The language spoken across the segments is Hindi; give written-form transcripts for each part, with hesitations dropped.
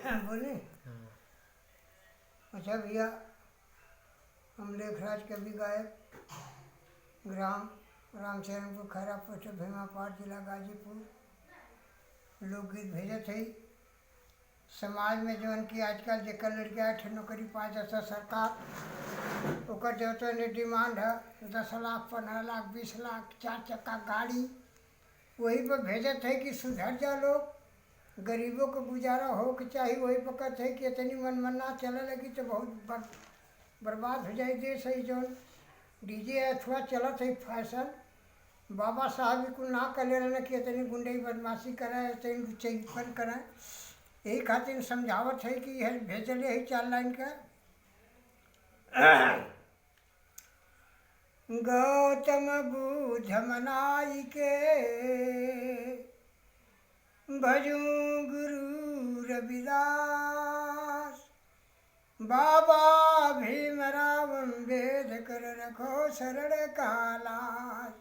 बोले। अच्छा भैया, हम लेखराज कवि गायक, ग्राम रामचरणपुर, खैरा पोस्ट, भीमापाट, जिला गाजीपुर, लोकगीत भेजत है। समाज में जौन कि आजकल जेकर लड़का ठे नौकरी पा जाता सरकार, ओकर जो तो ने डिमांड है 10 लाख, 15 लाख, 20 लाख, 4 चक्का गाड़ी, वही पर भेजत है कि सुधर जा लोग, गरीबों को गुजारा हो के चाहिए। वही पर कहते है कि इतनी मनमना चले लगी तो बहुत बर्बाद हो जाए देश है। जौन डीजे अथवा चलत है फैशन, बाबा साहब भी कुल ना कर ले रहे कि इतनी गुंडई बदमाशी कराए, इतनी लुच्चईपन कराए। यही खातिर समझावत है कि यह भेजले है 4 लाइन का। गौतम बुद्ध मनाई के भजू गुरु रविदास, बाबा भीमराव अम्बेडकर रखो शरण का लाज।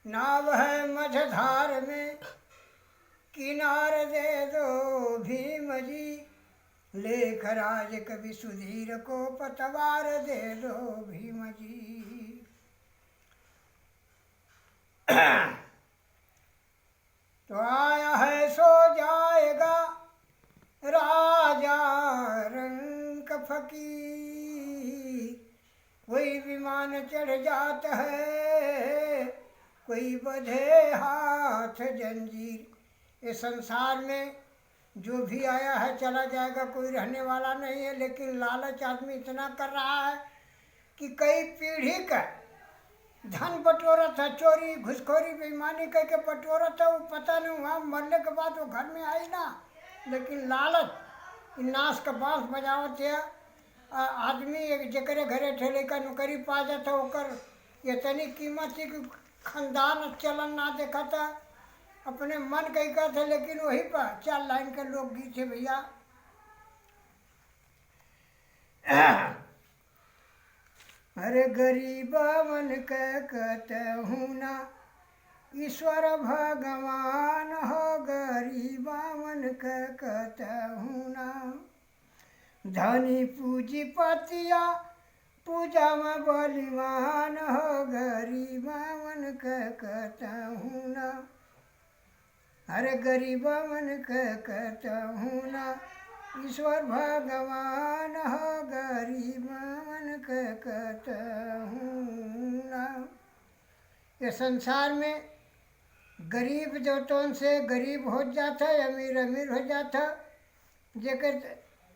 नाव है मझधार में किनार दे दो भीम जी, लेखराज कवि सुधीर को पतवार दे दो भीम जी। तो आया है सो जाएगा राजा रंग फकीर, कोई विमान चढ़ जाता है, कोई बंधे हाथ जंजीर। इस संसार में जो भी आया है चला जाएगा, कोई रहने वाला नहीं है। लेकिन लालच आदमी इतना कर रहा है कि कई पीढ़ी का धन बटोरा था, चोरी घुसखोरी बेईमानी करके बटोरा था। वो पता नहीं वहाँ मरने के बाद वो घर में आई ना, लेकिन लालच नाश का बांस बजावत है। आदमी एक जकरे घरे ठेले का नौकरी पा जाता, ओकर इतनी कीमत थी कि खानदान चलन ना देखा था, अपने मन कही का था। लेकिन वही पर 4 लाइन के लोकगीत है भैया। अरे गरीबवन के कहूँ ना ईश्वर भगवान हो, गरीबवन के कहूँ ना धनी पूंजीपतिया पूजा में बलिवान हो, गरीबवन के कहूँ ना। अरे गरीबवन के कहूँ ना ईश्वर भगवान हो, गरीबवन के कहूँ ना। ये संसार में गरीब जो तो से गरीब हो जाता है, अमीर अमीर हो जाता। जेकर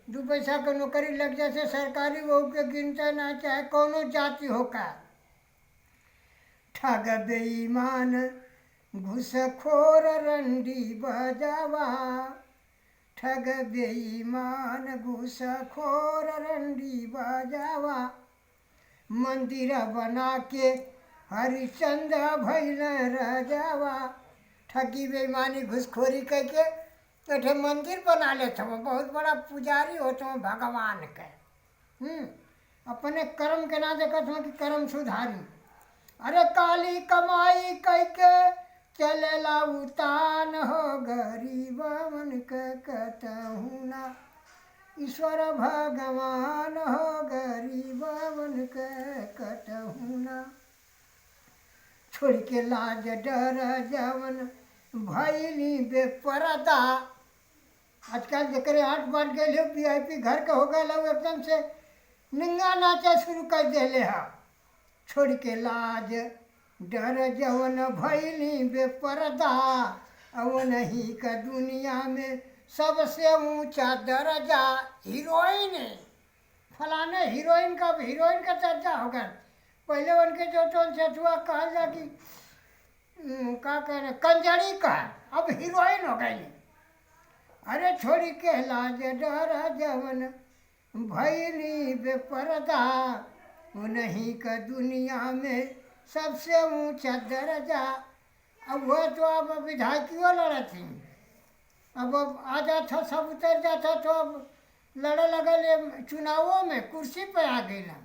2 पैसा का नौकरी लग जाते सरकारी, वो के गिनते ना, चाहे कोनो जाति हो का। ठग बेईमान घुसखोर रंडी बजावा, ठग बेईमान घुसखोर रंडी बजावा। मंदिर बना के हरिचंद्र भैल राजावा, ठगी बेईमानी घुसखोरी करके तो मंदिर बना लेते हो, बहुत बड़ा पुजारी होते हो भगवान के। अपने कर्म के ना देखते हो कि कर्म सुधारी। अरे काली कमाई करके चलेला उतान हो, गरीबवन के कहूँ ना ईश्वर भगवान हो, गरीबवन के कहूँ ना। छोड़ के लाज डर जवन भैली बेपरदा, आजकल जकरे 8 बांट गए VIP घर के हो गए, एकदम से निंगा नाचा शुरू कर दिले है। छोड़ के लाज डर जवन भैली बेपरदा, अवन ही का दुनिया में सबसे ऊंचा दर्जा हीरोइन। फलाने हीरोइन का दर्जा होगा। पहले उनके जो तो चचुआ कहा जा कि का कहने कंजरी का, अब हीरोइन हो गई। अरे छोड़ी के लाज डर जवन भैली बेपरदा, उन्हीं का दुनिया में सबसे ऊंचा दर्जा। अब वह तो अब विधायकियों लड़ा थी, अब आ जाता सब उतर जाता, तो अब लड़े लगे चुनावों में कुर्सी पे आ गई ना।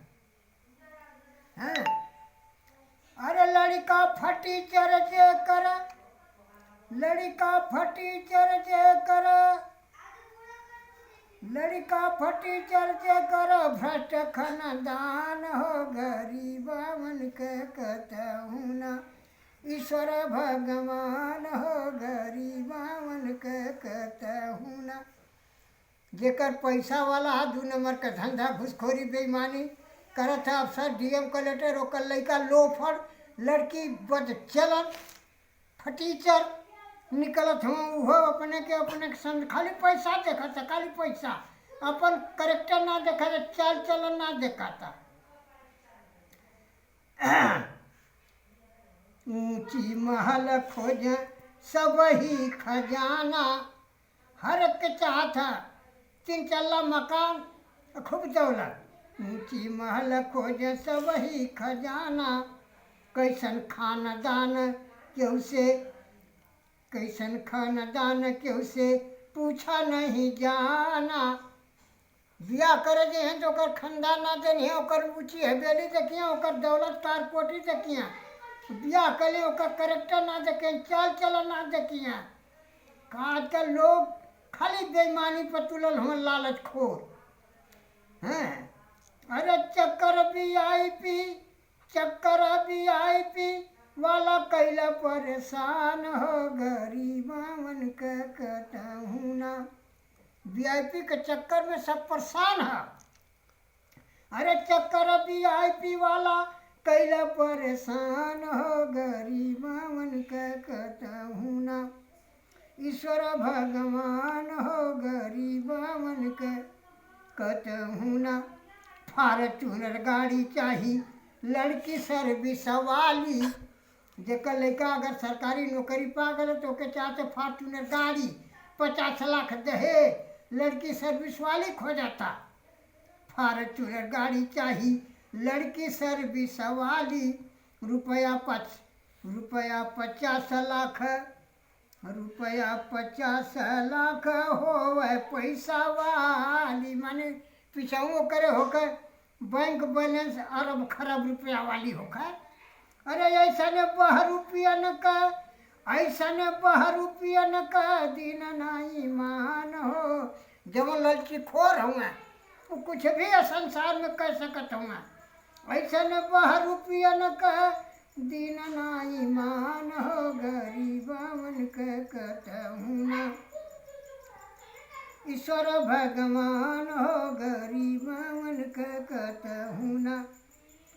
हाँ, अरे लड़का फटी चर्चे कर, लड़का फटी चर्चे कर, लड़का फटी चर्चे कर भ्रष्ट खानदान हो, गरीबवन के कहूँ ना ईश्वर भगवान हो, गरीबवन के कहूँ ना। जेकर पैसा वाला है 2 नंबर का धंधा घुसखोरी बेईमानी करत है, अफसर डीएम कलेक्टर, ओकर लड़का लोफर, लड़की बदचलन फटीचर निकलत हुआ, वो अपने के संग खाली पैसा देखता, खाली पैसा, अपन करेक्टर ना देखा, चाल चलन ना देखाता। ऊंची महल खोज सब ही खजाना, हर एक चाहता 3 तल्ला मकान खूब दौलत। ऊंची महल खोज सब ही खजाना, कैसन खानदान केहू से, कैसन खानदान केहू से पूछा नहीं जाना। बियाह करे जे हैं तो ओकर खानदान ना देनी, ओकर ऊँची हवेली देखिए, ओकर दौलत कारकोटी देखिए, बियाह कले ओकर करेक्टर ना देखे, चाल चलन ना देखिए। आजकल लोग खाली बेईमानी पर तुलल हुए, लालच खोर हैं। अरे चक्कर वीआईपी वाला कैला परेशान हो, गरीबवन के कहूँ ना। वीआईपी के चक्कर में सब परेशान है। अरे चक्कर वीआईपी वाला कैला परेशान हो, गरीबवन के कहूँ ना ईश्वर भगवान हो, गरीबवन के कहूँ ना। फॉर्च्यूनर गाड़ी चाही लड़की सर्विस वाली, जेकर लड़का अगर सरकारी नौकरी पा गए तो के चाहते फॉर्च्यूनर गाड़ी 50 लाख दहे, लड़की सर्विस वाली खो जाता। फॉर्च्यूनर गाड़ी चाही लड़की सर्विस वाली, रुपया 50 लाख हो पैसा वाली, माने पिछाऊ करे होकर बैंक बैलेंस अरब खरब रुपया वाली होकर। अरे ऐसा बहरूपियन का दिन नाई मान हो। जब लड़की खोर हुआ वो कुछ भी संसार में कर सकत हुआ, ऐसा बहरूपियन का दिन नाई मान हो, गरीबवन के कहूँ ना ईश्वर भगवान हो, गरीबवन के कहूँ ना।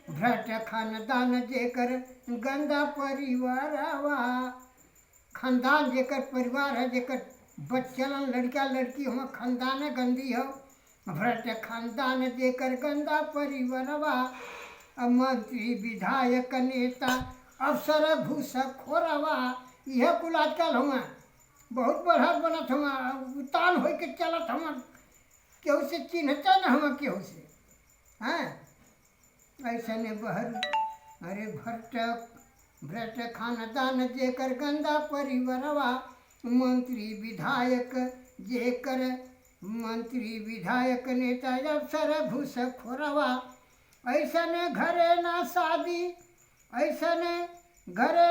भ्रष्ट खानदान जेकर गंदा परिवारवा, खानदान जेकर परिवार है, जेकर बच्चलन लड़का लड़की हो खानदान गंदी हो। भ्रष्ट खानदान जेकर गंदा परिवारवा, मंत्री विधायक नेता अफसर घूसखोरवा, यह कुल आजकल हुआ बहुत बढ़त बनत हुआ, उतान हो के चलत हुआ, केहू से चिन्हता न हुआ केहू से। हाँ ऐसा अरे भ्रष्ट खानदान जेकर गंदा परिवारवा, मंत्री विधायक नेता अफसर घूसखोरवा, ऐसने घरे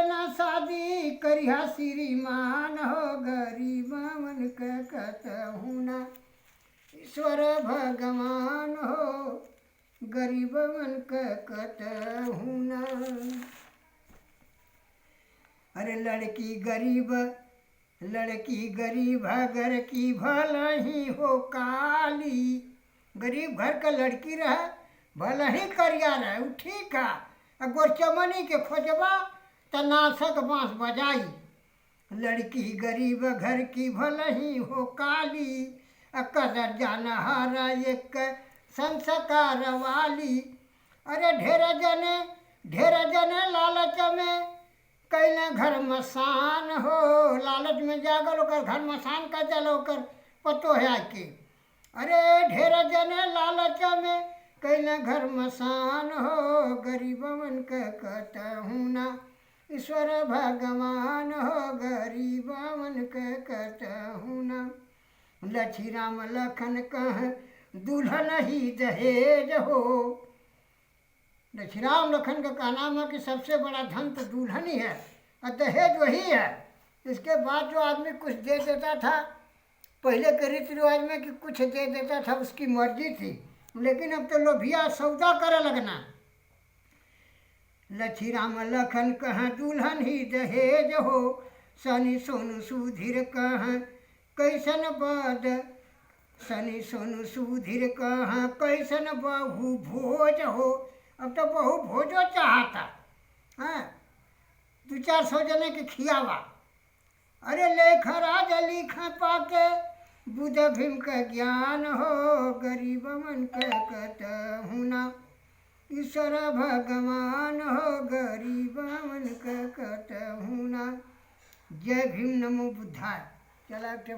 ना शादी करिहा श्रीमान हो, गरीबवन के कहूँ ना ईश्वर भगवान हो, गरीबवन के कहूँ ना। अरे लड़की गरीब घर की भला ही हो काली, गरीब घर का लड़की रहे भला ही करिया रहे उ ठीक है। गोरचमनी के खोजबा त नाशक बाँस बजाई। लड़की गरीब घर की भला ही हो काली, कदर जानहारा एक संस्कार वाली। अरे ढेर जने लालच में कैले घर मसान हो, लालच में जागल ओकर घर मसान कर दिल ओकर पतो है के। अरे ढेर जने लालच में कैले घर मसान हो, गरीबवन के कहूँ ना ईश्वर भगवान हो, गरीबवन के कहूँ ना। लक्ष्मी राम लखन कह दुल्हन ही दहेज हो। लक्ष्मी राम लखन का कहना है कि सबसे बड़ा धन तो दुल्हन ही है और दहेज वही है। इसके बाद जो आदमी कुछ दे देता था पहले के रीति रिवाज में कि कुछ दे देता था, उसकी मर्जी थी, लेकिन अब तो लोभिया सौदा करे लगना। लच्छी राम लखन कहाँ दुल्हन ही दहेज हो, सनी सोनू सुधीर कहाँ कैसन बद, सनी सोनू सुधीर कहाँ कैसन बहु भोज हो। अब तो बहु भोजो चाहता, हाँ 200-400 जने के खियावा। अरे लेख राज लिख पाके बुध भीम का ज्ञान हो, गरीब मन के कहूँ ना ईश्वर भगवान हो, गरीब मन के कहूँ ना। जय भीम, नमो बुद्धाय। चला